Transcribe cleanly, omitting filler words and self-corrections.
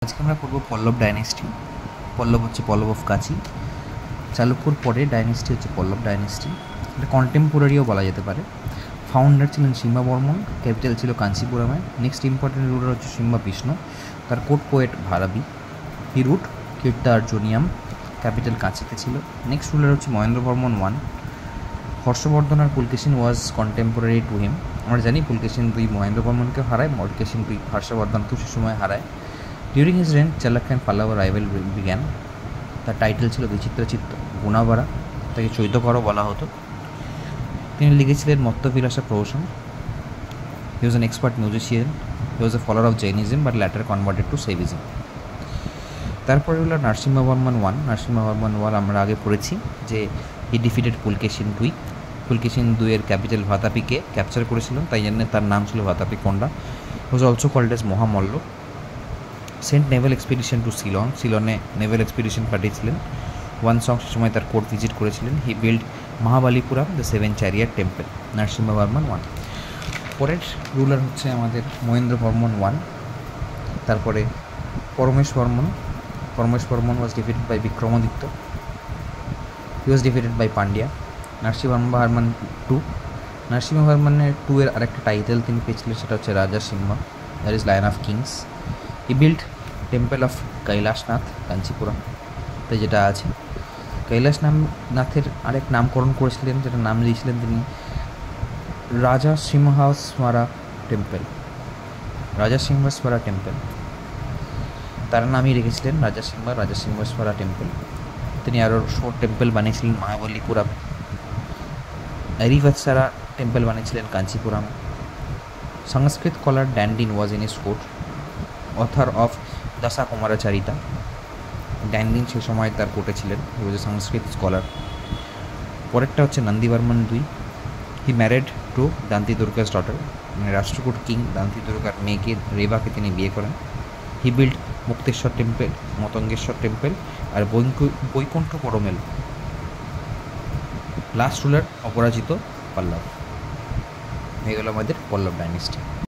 আজকে আমরা পড়বো পল্লব ডাইনেস্টি। পল্লব হচ্ছে পল্লব অফ কাচি। চালুক্যর পরে ডাইনেস্টি হচ্ছে পল্লব ডাইনেস্টি। এটা কন্টেম্পোরারিও বলা যেতে পারে। ফাউন্ডার ছিলেন সিম্বা বর্মন, ক্যাপিটাল ছিল কাঞ্চিপুরমে। নেক্সট ইম্পর্টেন্ট রুলার হচ্ছে সিম্বা বিষ্ণু, তার court poet Bharavi. He wrote Kiratarjuniyam, capital কাঁচিতে ছিল। নেক্সট রুলার হচ্ছে মহেন্দ্র বর্মন ওয়ান। হর্ষবর্ধন আর Pulakeshin was contemporary to him. আমরা জানি পুলকেশিন দুই মহেন্দ্র বর্মনকে হারায়, পুলকেশিন দুই হর্ষবর্ধনকেও সে সময় হারায়। During his reign Chalukya and Pallava rival began. তার টাইটেল ছিল বিচিত্রচিত্ত গুণাবারা, তাকে চৈতকরও বলা হতো। তিনি লিখেছিলেন Mattavilasa Prahasana. He was an expert musician. He was a follower of Jainism but later converted to Shaivism. তারপরে হলো নরসিংহবর্মন ওয়ান। নরসিংহবর্মন ওয়ান আমরা আগে পড়েছি যে হি ডিফিটেড পুলকেশিন দুই। পুলকেশিন দুইয়ের ক্যাপিটাল ভাতাপিকে ক্যাপচার করেছিল, তাই জন্য তার নাম ছিল Vatapikonda. Was also called as Mahamalla. Sent naval expedition to Ceylon. সিলনে নেভেল এক্সপিডিশন পাঠিয়েছিলেন। ওয়ান সং সে সময় তার কোর্ট ভিজিট করেছিলেন। He build Mahabalipuram the seven chariot temple. Narasimhavarman one. পরের রুলার হচ্ছে আমাদের মহেন্দ্র বর্মন ওয়ান। তারপরে Paramesh Varman. Paramesh Varman was defeated by Vikramaditya. He was defeated by Pandya. Narasimhavarman two. নরসিংহবর্মনের টু এর আরেকটা টাইটেল তিনি পেয়েছিলেন, সেটা হচ্ছে রাজা সিংহ, that is lion of kings. He build temple of Kailasanatha Kanchipuram, তাই যেটা আছে। কৈলাসনাথের আরেক নামকরণ করেছিলেন, যেটা নাম দিয়েছিলেন তিনি রাজা সিংহাসমারা টেম্পল। রাজা সিংহাসমারা টেম্পল তার নামই রেখেছিলেন রাজা সিংহাসমারা টেম্পল। তিনি আরও শোর টেম্পল বানিয়েছিলেন মহাবলীপুরম। হরিবৎসরা টেম্পল বানিয়েছিলেন Kanchipuram. Sanskrit scholar Dandin was in his court, author of Dashakumaracharita. Dandin সে সময় তার কোর্টে ছিলেন। He was a Sanskrit scholar. পরেরটা হচ্ছে নন্দীবর্মন দুই। He married to Dantidurga's daughter, মানে রাষ্ট্রকূট কিং দান্তি দুর্গার মেয়েকে রেবাকে তিনি বিয়ে করেন। He build Mukteshwar temple, মতঙ্গেশ্বর temple R Vaikuntha পরমেল। Last ruler অপরাজিত পল্লব। হয়ে গেল আমাদের পল্লব ডাইনেস্টি।